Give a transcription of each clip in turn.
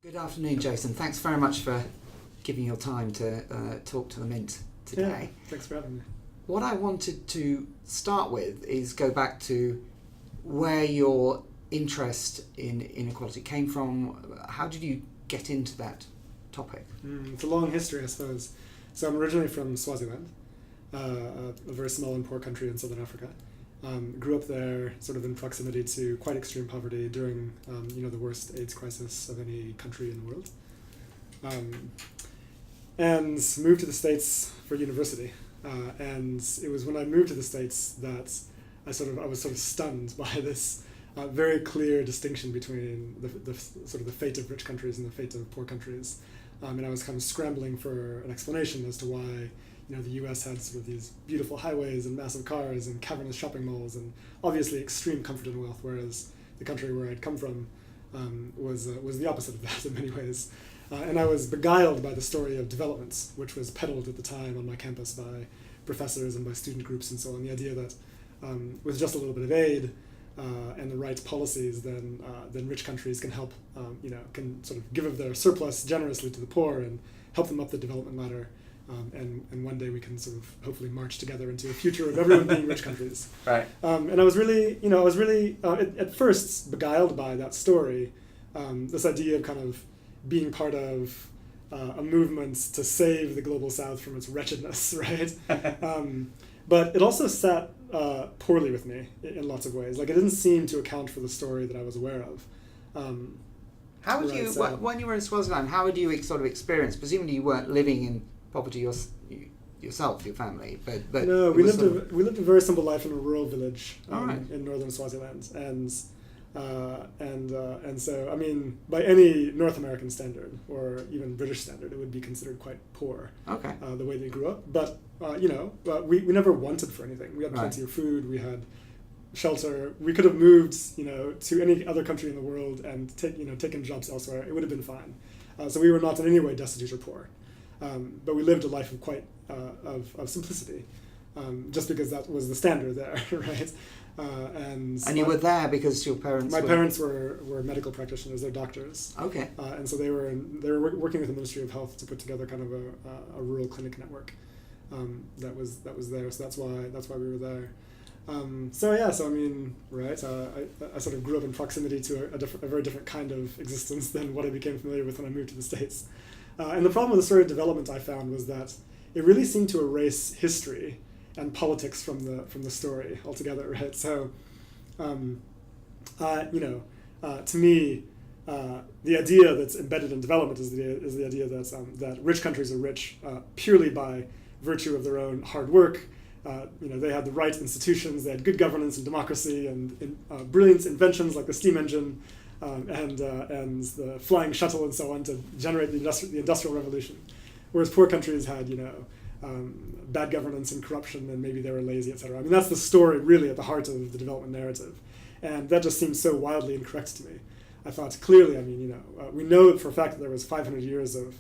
Good afternoon, Jason. Thanks very much for giving your time to talk to the Mint today. Yeah, thanks for having me. What I wanted to start with is go back to where your interest in inequality came from. How did you get into that topic? It's a long history, I suppose. So I'm originally from Swaziland, a very small and poor country in southern Africa. Grew up there sort of in proximity to quite extreme poverty during the worst AIDS crisis of any country in the world. And moved to the States for university. And it was when I moved to the States that I was sort of stunned by this very clear distinction between the sort of the fate of rich countries and the fate of poor countries. And I was kind of scrambling for an explanation as to why the U.S. had sort of these beautiful highways and massive cars and cavernous shopping malls and obviously extreme comfort and wealth, whereas the country where I'd come from was the opposite of that in many ways. And I was beguiled by the story of development, which was peddled at the time on my campus by professors and by student groups and so on. The idea that with just a little bit of aid and the right policies, then rich countries can help, can sort of give of their surplus generously to the poor and help them up the development ladder. And one day we can sort of hopefully march together into a future of everyone being rich countries. Right. And I was really, at first beguiled by that story, this idea of kind of being part of a movement to save the global South from its wretchedness, right? But it also sat poorly with me in lots of ways. Like, it didn't seem to account for the story that I was aware of. How would you, when you were in Swaziland, how would you sort of experience, presumably you weren't living in poverty yourself, your family, but no, we lived a very simple life in a rural village in northern Swaziland, and so I mean, by any North American standard or even British standard, it would be considered quite poor. Okay. The way they grew up, but we never wanted for anything. We had plenty of food. We had shelter. We could have moved, to any other country in the world and taken jobs elsewhere. It would have been fine. So we were not in any way destitute or poor. But we lived a life of quite of simplicity, just because that was the standard there, right? And you were there because your parents. My parents were medical practitioners; they're doctors. Okay. And so they were working with the Ministry of Health to put together kind of a rural clinic network that was there. So that's why we were there. So I mean, right? I sort of grew up in proximity to a very different kind of existence than what I became familiar with when I moved to the States. And the problem with the story of development I found was that it really seemed to erase history and politics from the story altogether, right? So, to me, the idea that's embedded in development is the idea that rich countries are rich purely by virtue of their own hard work. They had the right institutions, they had good governance and democracy and brilliant inventions like the steam engine. And the flying shuttle and so on to generate the industrial revolution, whereas poor countries had bad governance and corruption and maybe they were lazy, etc. I mean, that's the story really at the heart of the development narrative, and that just seems so wildly incorrect to me. I thought clearly, we know for a fact that there was 500 years of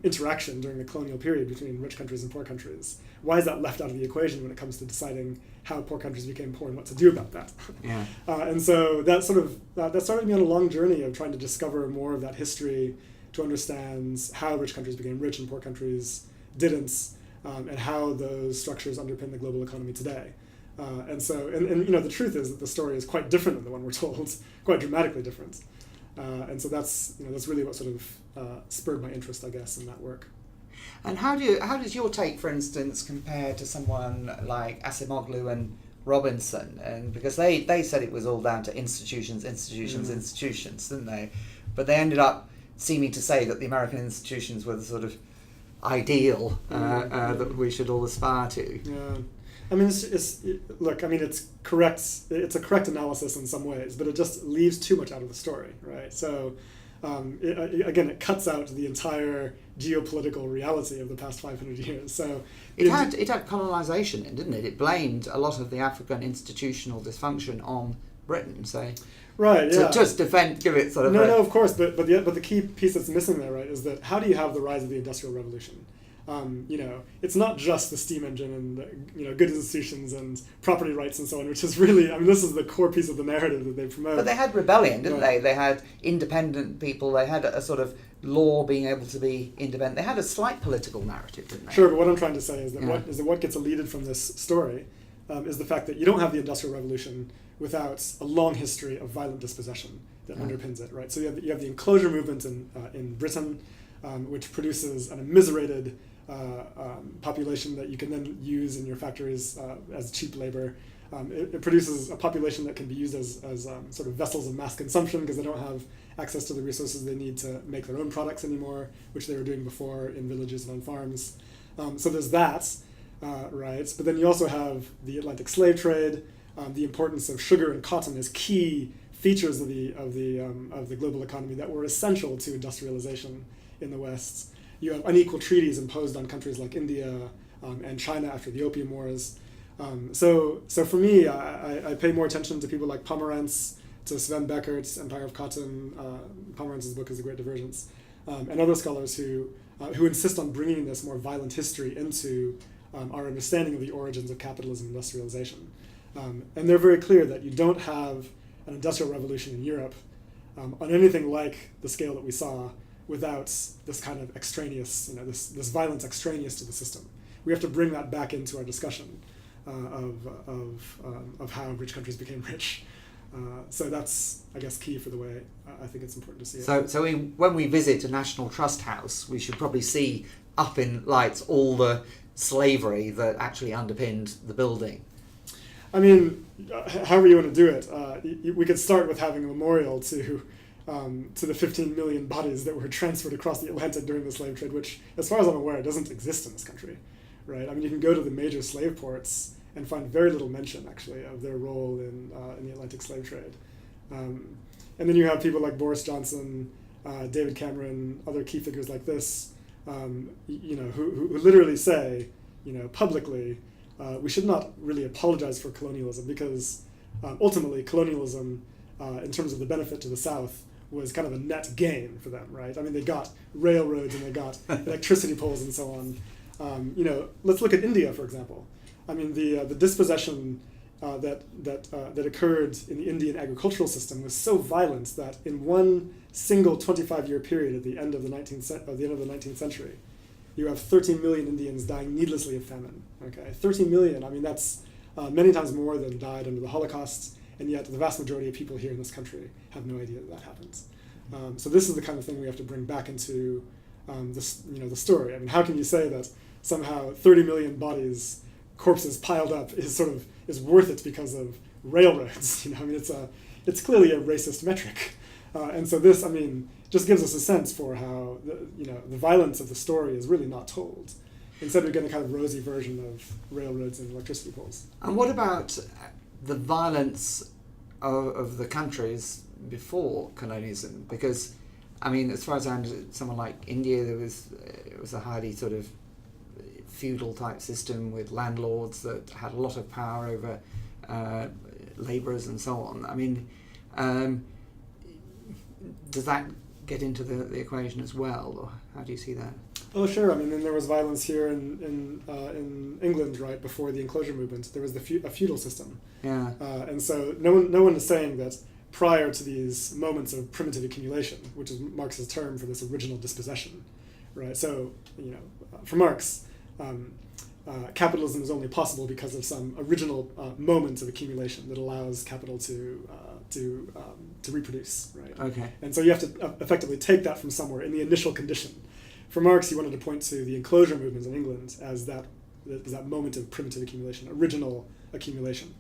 interaction during the colonial period between rich countries and poor countries. Why is that left out of the equation when it comes to deciding how poor countries became poor and what to do about that? Yeah. And so that started me on a long journey of trying to discover more of that history, to understand how rich countries became rich and poor countries didn't, and how those structures underpin the global economy today. And the truth is that the story is quite different than the one we're told, quite dramatically different. And so that's really what sort of spurred my interest, I guess, in that work. And how does your take, for instance, compare to someone like Acemoglu and Robinson? And because they said it was all down to institutions, didn't they? But they ended up seeming to say that the American institutions were the sort of ideal that we should all aspire to. Yeah. I mean, it's correct. It's a correct analysis in some ways, but it just leaves too much out of the story, right? So, it cuts out the entire geopolitical reality of the past 500 years. So it had colonialisation in, didn't it? It blamed a lot of the African institutional dysfunction on Britain. So, right, yeah. To just give it sort of. No, of course, but the key piece that's missing there, right, is that how do you have the rise of the Industrial Revolution? It's not just the steam engine and good institutions and property rights and so on, which is really, this is the core piece of the narrative that they promote. But they had rebellion, didn't they? They had independent people. They had a sort of law being able to be independent. They had a slight political narrative, didn't they? Sure, but what I'm trying to say is that what gets eluded from this story is the fact that you don't have the Industrial Revolution without a long history of violent dispossession that underpins it, right? So you have the enclosure movement in Britain, which produces an immiserated population that you can then use in your factories as cheap labor. It produces a population that can be used as sort of vessels of mass consumption because they don't have access to the resources they need to make their own products anymore, which they were doing before in villages and on farms. So there's that, right? But then you also have the Atlantic slave trade, the importance of sugar and cotton as key features of the global economy that were essential to industrialization in the West. You have unequal treaties imposed on countries like India and China after the Opium Wars. So for me, I pay more attention to people like Pomerantz, to Sven Beckert's Empire of Cotton. Pomerantz's book is A Great Divergence, and other scholars who insist on bringing this more violent history into our understanding of the origins of capitalism and industrialization. And they're very clear that you don't have an industrial revolution in Europe on anything like the scale that we saw without this kind of extraneous, this violence extraneous to the system. We have to bring that back into our discussion of how rich countries became rich. So that's, I guess, key for the way I think it's important to see it. So when we visit a National Trust house, we should probably see up in lights all the slavery that actually underpinned the building. However you want to do it, we could start with having a memorial to the 15 million bodies that were transferred across the Atlantic during the slave trade, which, as far as I'm aware, doesn't exist in this country, right? You can go to the major slave ports and find very little mention, actually, of their role in the Atlantic slave trade. And then you have people like Boris Johnson, David Cameron, other key figures like this, who literally say, publicly, we should not really apologize for colonialism because ultimately colonialism, in terms of the benefit to the South, was kind of a net gain for them, right? They got railroads and they got electricity poles and so on. Let's look at India, for example. The dispossession that occurred in the Indian agricultural system was so violent that in one single 25-year period at the end of the 19th century, you have 13 million Indians dying needlessly of famine. Okay, 13 million. That's many times more than died under the Holocaust, and yet the vast majority of people here in this country have no idea that happens. So this is the kind of thing we have to bring back into the story. How can you say that somehow 30 million corpses piled up is worth it because of railroads? It's clearly a racist metric, and so this just gives us a sense for how the violence of the story is really not told. Instead, we get a kind of rosy version of railroads and electricity poles. And what about the violence of the countries before colonialism? Because, as far as I understand, someone like India, it was a highly sort of feudal type system with landlords that had a lot of power over labourers and so on. Does that get into the equation as well, or how do you see that? Oh, sure. Then there was violence here in England, right before the enclosure movement. There was a feudal system. Yeah. And so no one is saying that prior to these moments of primitive accumulation, which is Marx's term for this original dispossession, right? So for Marx, capitalism is only possible because of some original moments of accumulation that allows capital to reproduce, right? Okay. And so you have to effectively take that from somewhere in the initial condition. For Marx, he wanted to point to the enclosure movements in England as that moment of primitive accumulation, original accumulation.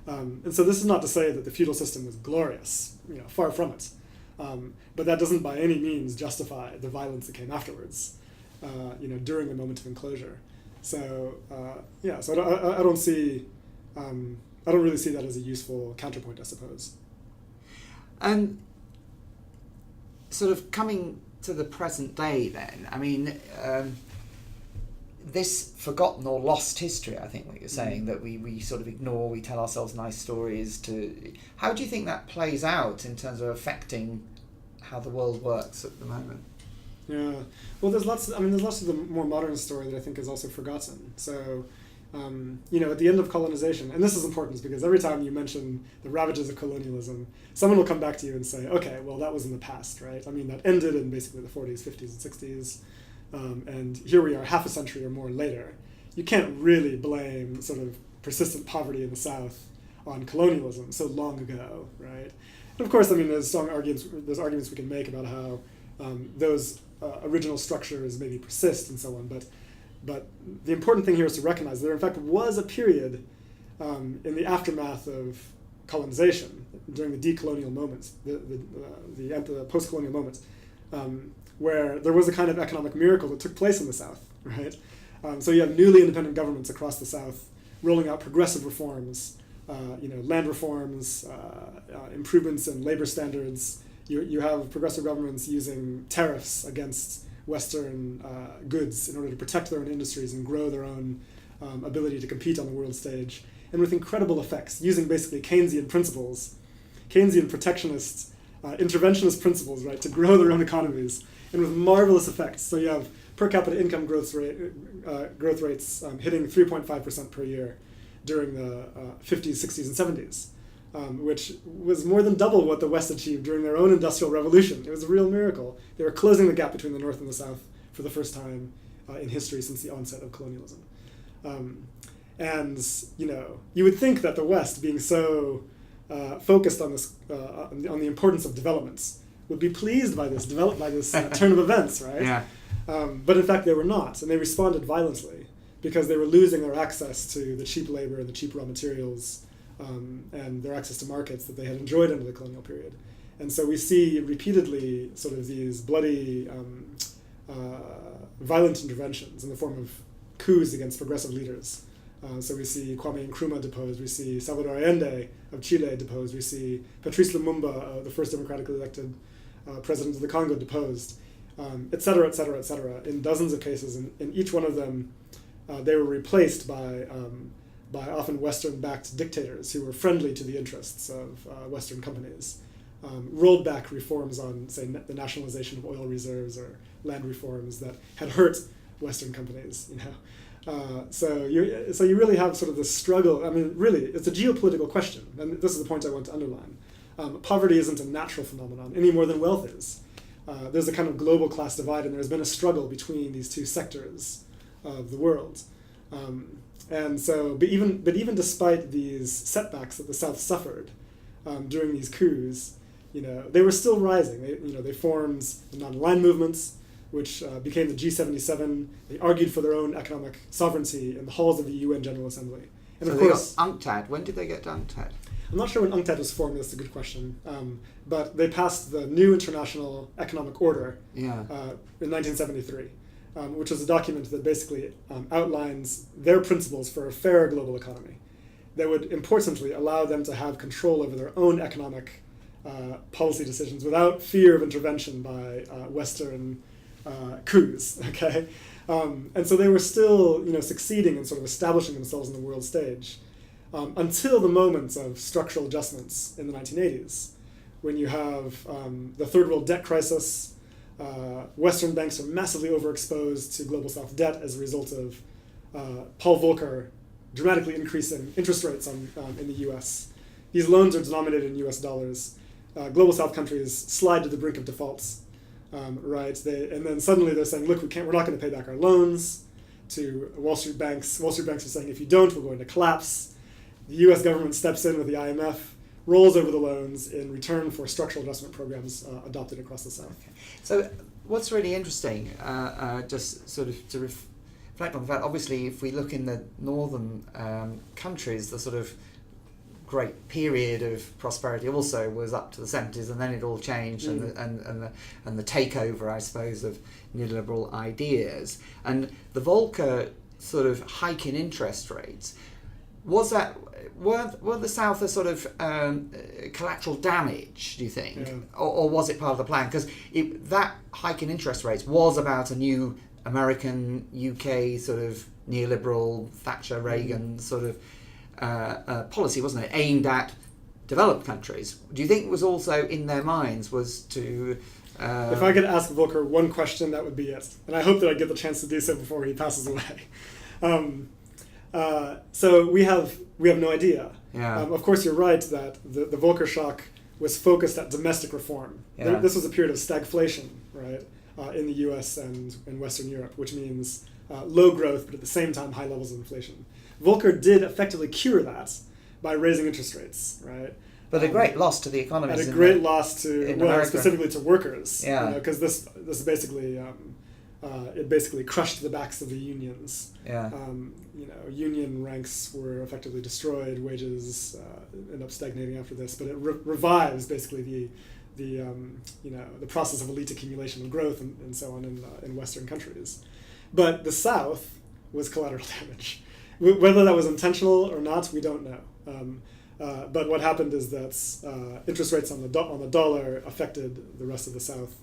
And so this is not to say that the feudal system was glorious, far from it. But that doesn't by any means justify the violence that came afterwards, during the moment of enclosure. So so I don't see, I don't really see that as a useful counterpoint, I suppose. And sort of coming to the present day then, this forgotten or lost history, I think what you're saying, that we sort of ignore, we tell ourselves nice stories how do you think that plays out in terms of affecting how the world works at the moment? Yeah. Well, there's lots of the more modern story that I think is also forgotten. So, at the end of colonization, and this is important because every time you mention the ravages of colonialism, someone will come back to you and say, okay, well, that was in the past, right? I mean, that ended in basically the 40s, 50s, and 60s. And here we are half a century or more later. You can't really blame sort of persistent poverty in the South on colonialism so long ago, right? And of course, I mean, there's arguments we can make about how those original structures maybe persist and so on, but the important thing here is to recognize that there in fact was a period in the aftermath of colonization, during the decolonial moments, the post-colonial moments, where there was a kind of economic miracle that took place in the South, right? So you have newly independent governments across the South rolling out progressive reforms, land reforms, improvements in labor standards. You have progressive governments using tariffs against Western goods in order to protect their own industries and grow their own ability to compete on the world stage, and with incredible effects, using basically Keynesian principles, Keynesian protectionist, interventionist principles, right, to grow their own economies, and with marvelous effects. So you have per capita income growth rates hitting 3.5% per year during the 50s, 60s, and 70s. Which was more than double what the West achieved during their own industrial revolution. It was a real miracle. They were closing the gap between the North and the South for the first time in history since the onset of colonialism. And you would think that the West, being so focused on this, on the importance of developments, would be pleased by this turn of events, right? Yeah. But in fact, they were not, and they responded violently because they were losing their access to the cheap labor, the cheap raw materials, and their access to markets that they had enjoyed under the colonial period. And so we see repeatedly sort of these bloody, violent interventions in the form of coups against progressive leaders. So we see Kwame Nkrumah deposed, we see Salvador Allende of Chile deposed, we see Patrice Lumumba, the first democratically elected president of the Congo, deposed, et cetera, et cetera, et cetera, in dozens of cases. And in each one of them, they were replaced by often Western-backed dictators who were friendly to the interests of Western companies, rolled back reforms on, say, the nationalization of oil reserves or land reforms that had hurt Western companies. So you really have sort of this struggle. I mean, really, it's a geopolitical question, and this is the point I want to underline. Poverty isn't a natural phenomenon any more than wealth is. There's a kind of global class divide, and there's been a struggle between these two sectors of the world. And so, but even despite these setbacks that the South suffered during these coups, they were still rising. They formed the non-aligned movements, which became the G77. They argued for their own economic sovereignty in the halls of the UN General Assembly. And so of they course, got UNCTAD. When did they get to UNCTAD? I'm not sure when UNCTAD was formed. That's a good question. But they passed the new International Economic Order in 1973. Which is a document that basically outlines their principles for a fair global economy that would importantly allow them to have control over their own economic policy decisions without fear of intervention by Western coups, okay? And so they were still, succeeding in sort of establishing themselves on the world stage until the moments of structural adjustments in the 1980s, when you have the third world debt crisis. Western banks are massively overexposed to global South debt as a result of Paul Volcker dramatically increasing interest rates in the U.S. These loans are denominated in U.S. dollars. Global South countries slide to the brink of defaults, right? And then suddenly they're saying, look, we're not going to pay back our loans to Wall Street banks. Wall Street banks are saying, if you don't, we'll go into collapse. The U.S. government steps in with the IMF, rolls over the loans in return for structural adjustment programs adopted across the South. Okay. So what's really interesting, just sort of to reflect on the fact, obviously if we look in the northern countries, the sort of great period of prosperity also was up to the 70s, and then it all changed, and the takeover, I suppose, of neoliberal ideas. And the Volcker sort of hike in interest rates, were the South a sort of collateral damage, do you think? Yeah. Or was it part of the plan? Because that hike in interest rates was about a new American, UK sort of neoliberal, Thatcher, Reagan sort of policy, wasn't it? Aimed at developed countries. Do you think it was also in their minds was to If I could ask Volcker one question, that would be it. And I hope that I get the chance to do so before he passes away. So we have no idea. Yeah. Of course, you're right that the Volcker Shock was focused at domestic reform. Yeah. This was a period of stagflation, right, in the U.S. and Western Europe, which means low growth, but at the same time high levels of inflation. Volcker did effectively cure that by raising interest rates, right? But a great loss to the economies. At a great loss to, America. Specifically to workers. Yeah. Because this basically, it basically crushed the backs of the unions. Yeah. Union ranks were effectively destroyed. Wages end up stagnating after this, but it revives basically the process of elite accumulation and growth and so on in Western countries. But the South was collateral damage. Whether that was intentional or not, we don't know. But what happened is that interest rates on the dollar affected the rest of the South,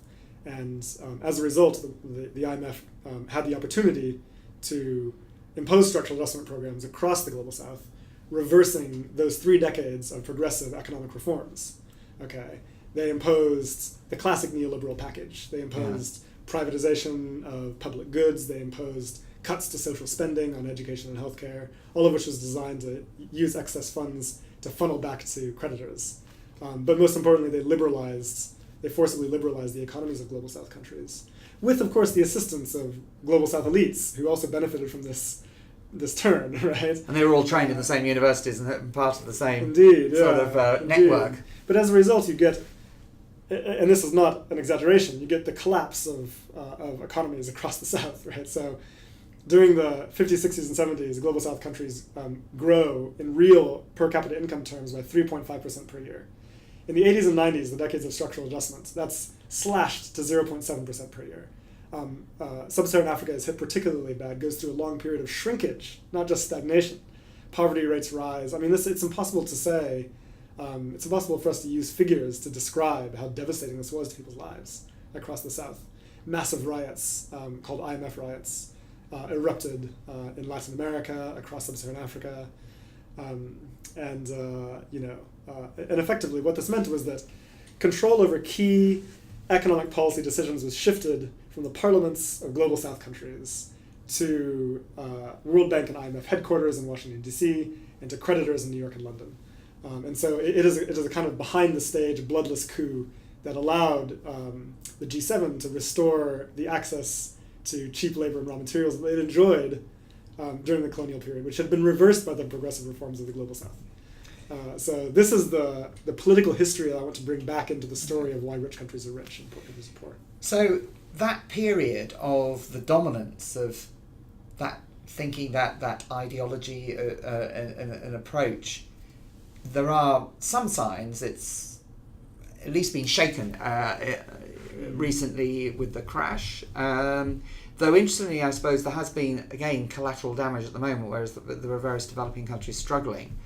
and as a result, the IMF had the opportunity to impose structural adjustment programs across the global South, reversing those 3 decades of progressive economic reforms. Okay, they imposed the classic neoliberal package. They imposed privatization of public goods. They imposed cuts to social spending on education and healthcare, all of which was designed to use excess funds to funnel back to creditors. But most importantly, they forcibly liberalized the economies of global South countries, with, of course, the assistance of global South elites, who also benefited from this turn, right? And they were all trained in the same universities and part of the same indeed, sort of network. But as a result, you get, and this is not an exaggeration, you get the collapse of economies across the South, right? So during the 50s, 60s, and 70s, global South countries grow in real per capita income terms by 3.5% per year. In the 80s and 90s, the decades of structural adjustments, that's slashed to 0.7% per year. Sub-Saharan Africa is hit particularly bad, goes through a long period of shrinkage, not just stagnation. Poverty rates rise. I mean, it's impossible to say, it's impossible for us to use figures to describe how devastating this was to people's lives across the South. Massive riots, called IMF riots, erupted in Latin America, across Sub-Saharan Africa, and effectively what this meant was that control over key economic policy decisions was shifted from the parliaments of global South countries to World Bank and IMF headquarters in Washington, D.C., and to creditors in New York and London. And so it is a kind of behind-the-stage bloodless coup that allowed the G7 to restore the access to cheap labor and raw materials that they'd enjoyed during the colonial period, which had been reversed by the progressive reforms of the global South. So this is the political history that I want to bring back into the story of why rich countries are rich and poor countries are poor. So that period of the dominance of that thinking, that ideology and approach, there are some signs it's at least been shaken recently with the crash. Though interestingly, I suppose there has been, again, collateral damage at the moment, whereas there are various developing countries struggling.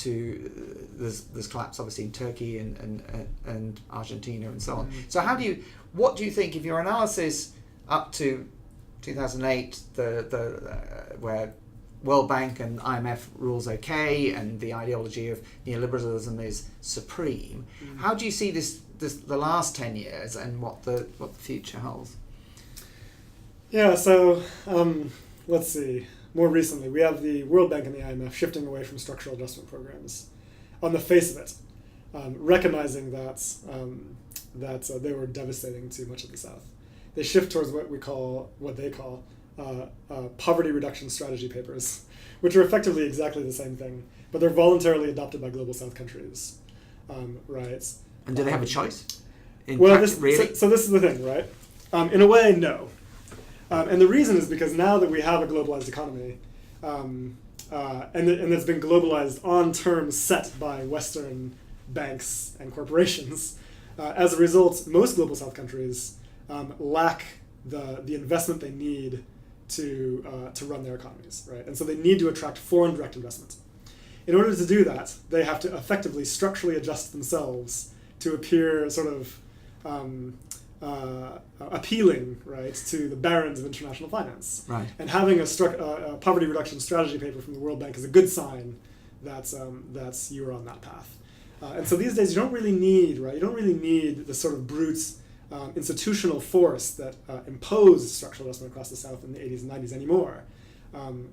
There's collapse obviously in Turkey and Argentina and so on. So what do you think, if your analysis up to 2008, where World Bank and IMF rules okay and the ideology of neoliberalism is supreme, how do you see the last 10 years and what the future holds? Yeah, so let's see. More recently, we have the World Bank and the IMF shifting away from structural adjustment programs on the face of it, recognizing that they were devastating to much of the South. They shift towards what they call poverty reduction strategy papers, which are effectively exactly the same thing, but they're voluntarily adopted by global South countries, right? And do they have a choice? Really? So this is the thing, right? In a way, no. And the reason is because now that we have a globalized economy, and it's been globalized on terms set by Western banks and corporations, as a result, most global South countries lack the investment they need to run their economies, right? And so they need to attract foreign direct investment. In order to do that, they have to effectively structurally adjust themselves to appear sort of appealing, right, to the barons of international finance. Right. And having a poverty reduction strategy paper from the World Bank is a good sign that you are on that path. And so these days you don't really need, right? You don't really need the sort of brute institutional force that imposed structural adjustment across the South in the 80s and 90s anymore.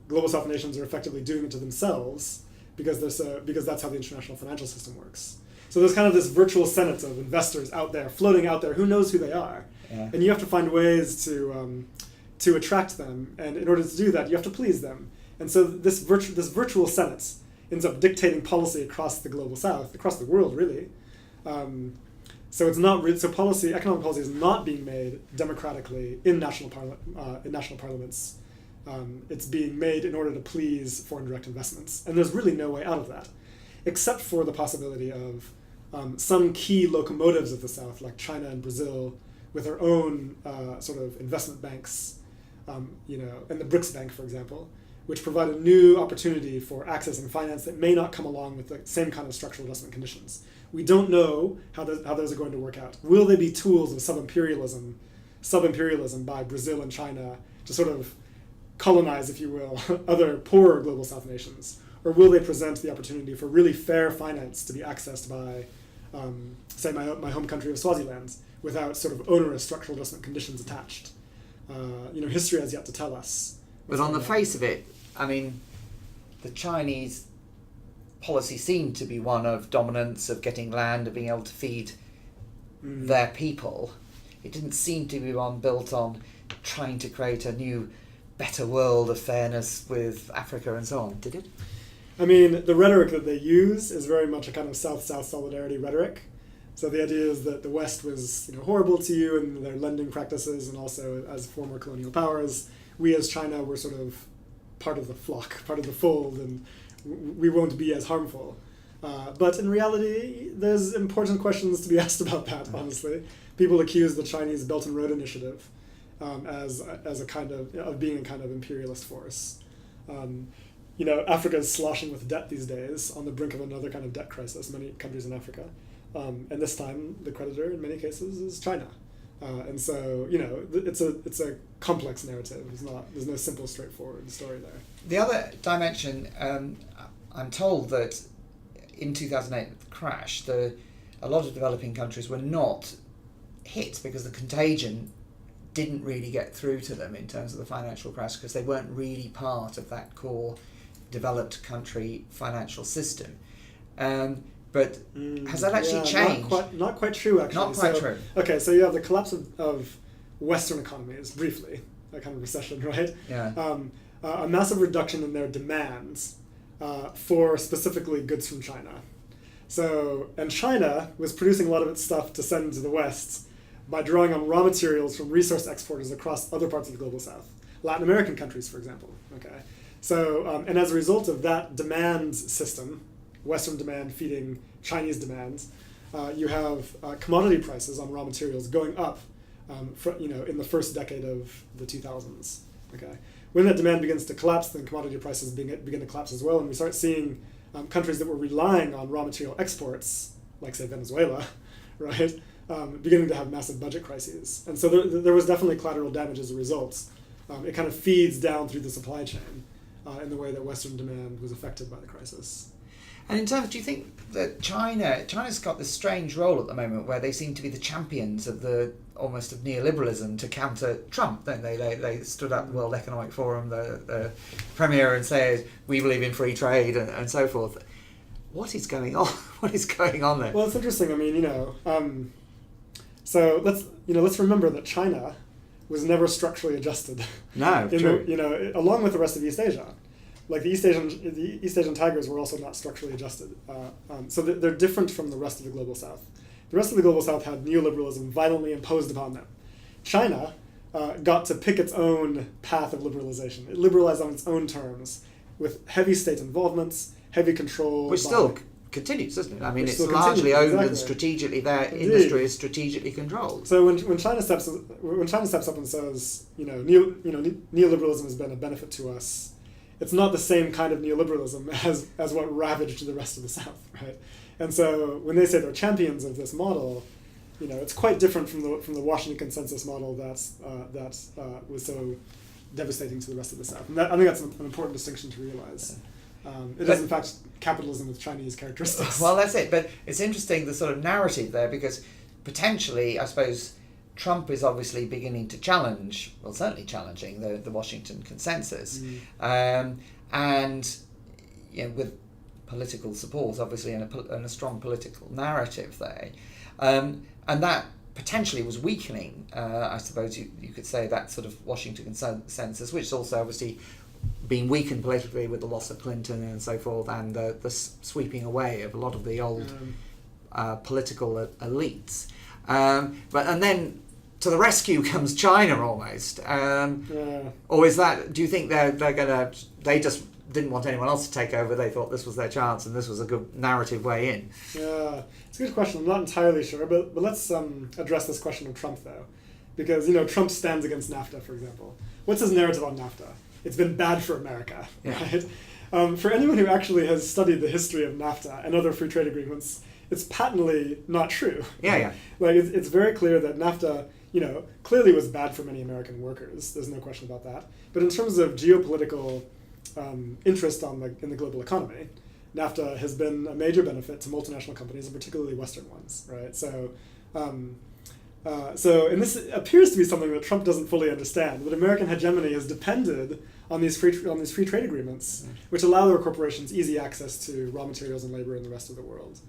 Global South nations are effectively doing it to themselves because that's how the international financial system works. So there's kind of this virtual senate of investors out there, floating out there, who knows who they are. Yeah. And you have to find ways to attract them, and in order to do that, you have to please them. And so this virtual senate ends up dictating policy across the global South, across the world, really. So it's not economic policy is not being made democratically in national parliaments. It's being made in order to please foreign direct investments, and there's really no way out of that, except for the possibility of some key locomotives of the South, like China and Brazil, with their own sort of investment banks, and the BRICS Bank, for example, which provide a new opportunity for accessing finance that may not come along with the same kind of structural adjustment conditions. We don't know how those are going to work out. Will they be tools of sub-imperialism by Brazil and China to sort of colonize, if you will, other poorer global South nations? Or will they present the opportunity for really fair finance to be accessed by, say, my home country of Swaziland, without sort of onerous structural adjustment conditions attached? History has yet to tell us. But on the face of it, I mean, the Chinese policy seemed to be one of dominance, of getting land, of being able to feed their people. It didn't seem to be one built on trying to create a new, better world of fairness with Africa and so on, did it? I mean, the rhetoric that they use is very much a kind of South-South solidarity rhetoric. So the idea is that the West was horrible to you in their lending practices, and also as former colonial powers, we as China were sort of part of the flock, part of the fold, and we won't be as harmful. But in reality, there's important questions to be asked about that, honestly. People accuse the Chinese Belt and Road Initiative as a kind of being a kind of imperialist force. Africa is sloshing with debt these days, on the brink of another kind of debt crisis, many countries in Africa. And this time, the creditor, in many cases, is China. And so, it's a complex narrative. There's no simple, straightforward story there. The other dimension, I'm told that in 2008, with the crash, a lot of developing countries were not hit because the contagion didn't really get through to them in terms of the financial crash, because they weren't really part of that core developed country financial system. But has that actually changed? Not quite true, actually. Not quite true. Okay, so you have the collapse of Western economies, briefly, a kind of recession, right? Yeah. A massive reduction in their demands for specifically goods from China. And China was producing a lot of its stuff to send to the West by drawing on raw materials from resource exporters across other parts of the global South. Latin American countries, for example. Okay. So, and as a result of that demand system, Western demand feeding Chinese demand, you have commodity prices on raw materials going up in the first decade of the 2000s. Okay. When that demand begins to collapse, then commodity prices begin to collapse as well, and we start seeing countries that were relying on raw material exports, like, say, Venezuela, right, beginning to have massive budget crises. And so there was definitely collateral damage as a result. It kind of feeds down through the supply chain in the way that Western demand was affected by the crisis. And in terms, do you think that China's got this strange role at the moment where they seem to be the champions of almost of neoliberalism to counter Trump? Don't they? They stood up at the World Economic Forum, the premier, and said, we believe in free trade and so forth. What is going on? What is going on there? Well, it's interesting. I mean, so let's remember that China was never structurally adjusted. No, true. Along with the rest of East Asia. Like the East Asian tigers were also not structurally adjusted. So they're different from the rest of the global South. The rest of the global South had neoliberalism violently imposed upon them. China got to pick its own path of liberalization. It liberalized on its own terms, with heavy state involvements, heavy control. Which still continues, doesn't it? I mean, it's largely owned and strategically, their industry is strategically controlled. So when China steps up and says, neoliberalism has been a benefit to us, it's not the same kind of neoliberalism as what ravaged the rest of the South, right? And so when they say they're champions of this model, it's quite different from the Washington Consensus model that was so devastating to the rest of the South. And I think that's an important distinction to realize. It is, in fact, capitalism with Chinese characteristics. Well, that's it. But it's interesting, the sort of narrative there, because potentially, I suppose, Trump is obviously beginning to challenge, well, certainly challenging the Washington consensus. And with political support, obviously, and a strong political narrative there. And that potentially was weakening, I suppose you could say, that sort of Washington consensus, which is also obviously being weakened politically with the loss of Clinton and so forth, and the sweeping away of a lot of the old political elites. And then to the rescue comes China almost. Or is that, do you think they just didn't want anyone else to take over, they thought this was their chance and this was a good narrative way in? Yeah, it's a good question. I'm not entirely sure, but let's address this question of Trump, though. Because, Trump stands against NAFTA, for example. What's his narrative on NAFTA? It's been bad for America, right? For anyone who actually has studied the history of NAFTA and other free trade agreements, it's patently not true. Yeah. Like, it's very clear that NAFTA, clearly was bad for many American workers. There's no question about that. But in terms of geopolitical interest in the global economy, NAFTA has been a major benefit to multinational companies, and particularly Western ones, right? So, and this appears to be something that Trump doesn't fully understand, that American hegemony has depended on these free trade agreements, which allow their corporations easy access to raw materials and labor in the rest of the world.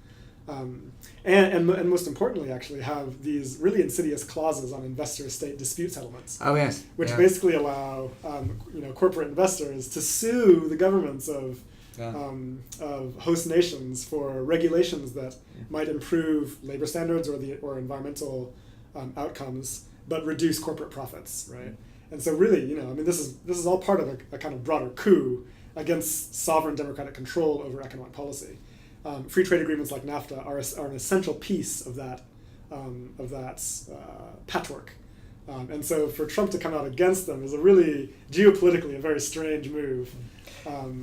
And most importantly, actually, have these really insidious clauses on investor-state dispute settlements. Oh, yes. Which basically allow corporate investors to sue the governments of host nations for regulations that might improve labor standards or environmental outcomes, but reduce corporate profits, right? And so really, this is all part of a kind of broader coup against sovereign democratic control over economic policy. Free trade agreements like NAFTA are an essential piece of that patchwork. And so for Trump to come out against them is geopolitically a very strange move.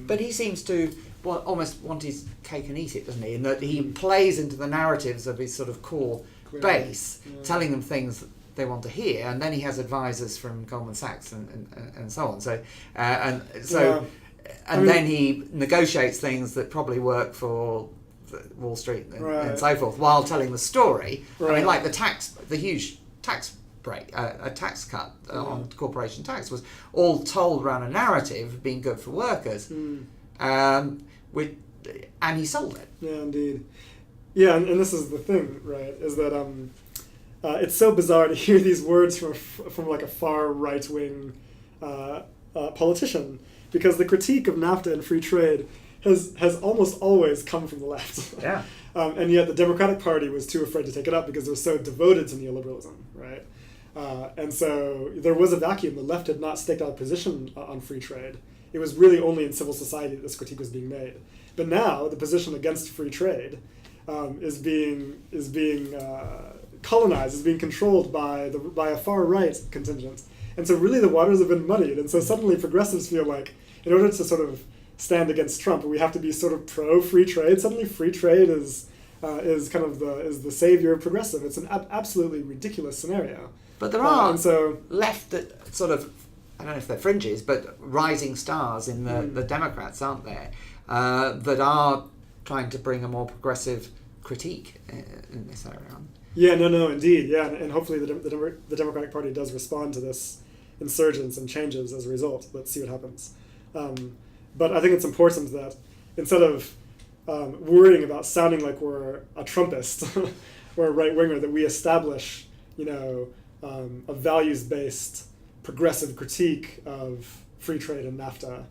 But he seems to almost want his cake and eat it, doesn't he? In that he plays into the narratives of his sort of core base, telling them things that they want to hear, and then he has advisors from Goldman Sachs and so on. Then he negotiates things that probably work for Wall Street and so forth, while telling the story. I mean, like the huge tax break, a tax cut on corporation tax was all told around a narrative of being good for workers, and he sold it. Yeah, indeed. Yeah, and this is the thing, right? Is that it's so bizarre to hear these words from like a far right wing politician, because the critique of NAFTA and free trade has almost always come from the left. Yeah. And yet the Democratic Party was too afraid to take it up because they're so devoted to neoliberalism, right? And so there was a vacuum. The left had not staked out a position on free trade. It was really only in civil society that this critique was being made. But now the position against free trade is being colonized, is being controlled by a far right contingent. And so really the waters have been muddied. And so suddenly progressives feel like in order to sort of stand against Trump, we have to be sort of pro-free trade. Suddenly free trade is kind of the savior of progressive. It's an absolutely ridiculous scenario. But there are left that sort of, I don't know if they're fringes, but rising stars in the Democrats, aren't there, that are trying to bring a more progressive critique in this area. Yeah, no, indeed. Yeah, and hopefully the Democratic Party does respond to this insurgence and changes as a result. Let's see what happens. But I think it's important that instead of worrying about sounding like we're a Trumpist or a right-winger, that we establish, a values-based progressive critique of free trade and NAFTA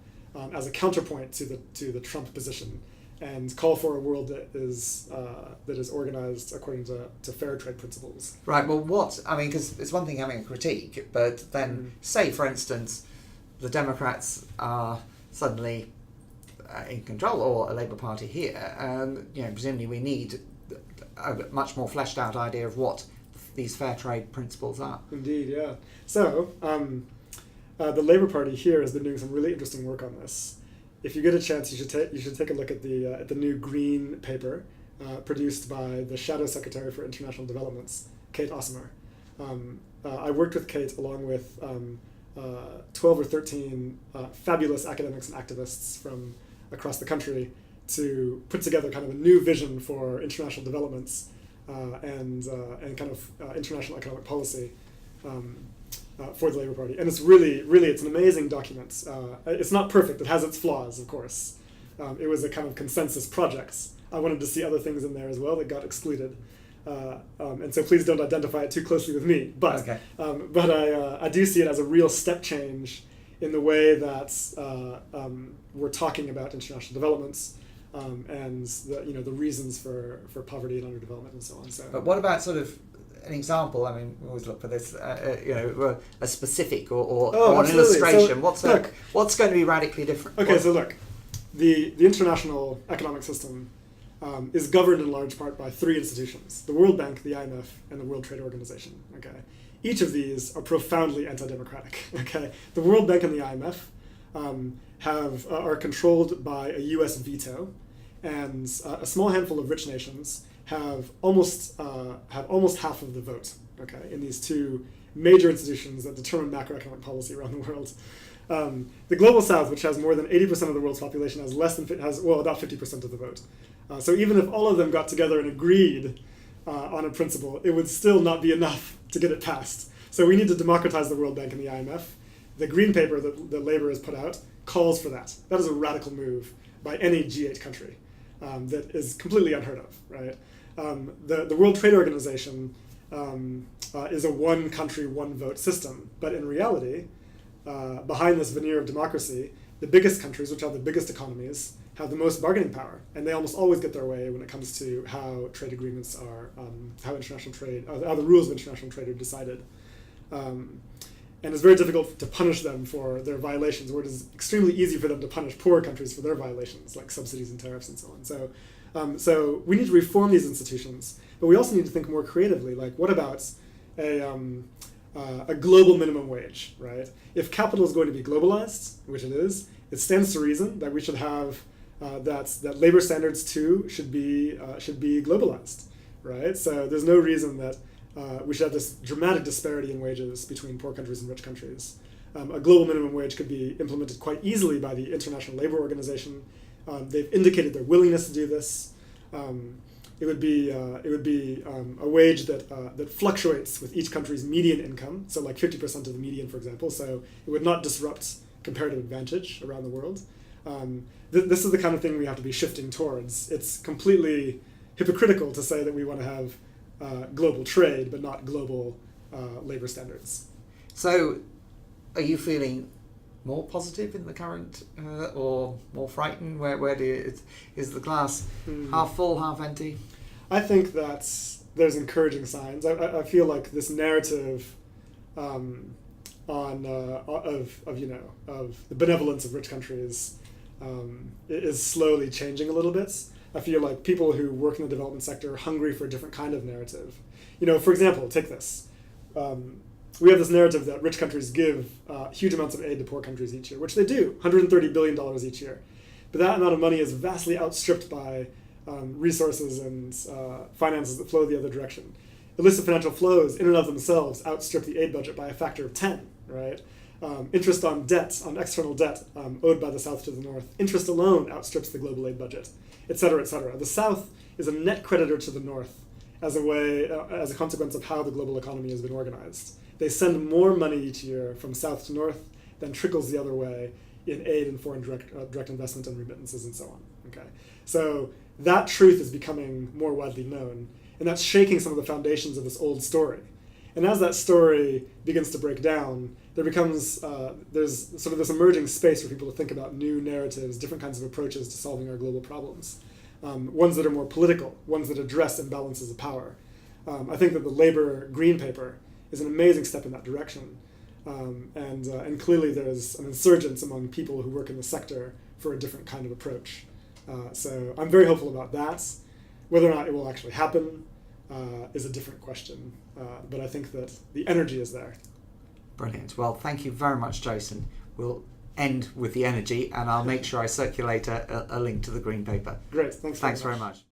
as a counterpoint to the Trump position, and call for a world that is organized according to fair trade principles. Right. Well, because it's one thing having a critique, but then say, for instance, the Democrats are suddenly in control, or a Labour Party here, presumably we need a much more fleshed out idea of what these fair trade principles are. Indeed, yeah. So the Labour Party here has been doing some really interesting work on this. If you get a chance, you should take a look at the new Green paper produced by the Shadow Secretary for International Developments, Kate Osmer. I worked with Kate along with 12 or 13 fabulous academics and activists from across the country to put together kind of a new vision for international developments and kind of international economic policy for the Labour Party. And it's really, it's an amazing document. It's not perfect. It has its flaws, of course. It was a kind of consensus project. I wanted to see other things in there as well that got excluded. And so please don't identify it too closely with me. But okay. I do see it as a real step change in the way that we're talking about international developments and the reasons for poverty and underdevelopment and so on. So, but what about sort of an example? I mean, we always look for this, a specific or an illustration. So, what's going to be radically different? Okay, so look, the international economic system is governed in large part by three institutions: the World Bank, the IMF, and the World Trade Organization. Okay, each of these are profoundly anti-democratic. Okay, the World Bank and the IMF are controlled by a U.S. veto, and a small handful of rich nations have almost half of the vote. Okay, in these two major institutions that determine macroeconomic policy around the world. The global South, which has more than 80% of the world's population, has about 50% of the vote. So even if all of them got together and agreed on a principle, it would still not be enough to get it passed. So we need to democratize the World Bank and the IMF. The green paper that Labour has put out calls for that. That is a radical move by any G8 country that is completely unheard of, right? The World Trade Organization is a one country, one vote system. But in reality, behind this veneer of democracy, the biggest countries, which have the biggest economies, have the most bargaining power, and they almost always get their way when it comes to how trade agreements are, how the rules of international trade are decided. And it's very difficult to punish them for their violations, or it is extremely easy for them to punish poor countries for their violations, like subsidies and tariffs and so on. So we need to reform these institutions, but we also need to think more creatively. Like, what about a global minimum wage, right? If capital is going to be globalized, which it is, it stands to reason that we should have that labor standards too should be globalized, right? So there's no reason that we should have this dramatic disparity in wages between poor countries and rich countries. A global minimum wage could be implemented quite easily by the International Labour Organization. They've indicated their willingness to do this. It would be a wage that fluctuates with each country's median income, so like 50% of the median, for example. So it would not disrupt comparative advantage around the world. This is the kind of thing we have to be shifting towards. It's completely hypocritical to say that we want to have global trade, but not global labor standards. So, are you feeling more positive in the current, or more frightened? Where is the glass half full, half empty? I think that there's encouraging signs. I feel like this narrative of the benevolence of rich countries is slowly changing a little bit. I feel like people who work in the development sector are hungry for a different kind of narrative. For example, take this. We have this narrative that rich countries give huge amounts of aid to poor countries each year, which they do, $130 billion each year. But that amount of money is vastly outstripped by resources and finances that flow the other direction. Illicit financial flows in and of themselves outstrip the aid budget by a factor of 10, right? Interest on debt, on external debt owed by the South to the North, interest alone outstrips the global aid budget, et cetera, et cetera. The South is a net creditor to the North as a consequence of how the global economy has been organized. They send more money each year from South to North than trickles the other way in aid and foreign direct investment and remittances and so on. Okay, so that truth is becoming more widely known, and that's shaking some of the foundations of this old story. And as that story begins to break down, there becomes there's sort of this emerging space for people to think about new narratives, different kinds of approaches to solving our global problems, ones that are more political, ones that address imbalances of power. I think that the Labour Green Paper is an amazing step in that direction, and clearly there's an insurgence among people who work in the sector for a different kind of approach. So I'm very hopeful about that. Whether or not it will actually happen is a different question, but I think that the energy is there. Brilliant. Well, thank you very much, Jason. We'll end with the energy, and I'll make sure I circulate a link to the Green Paper. Great. Thanks very much.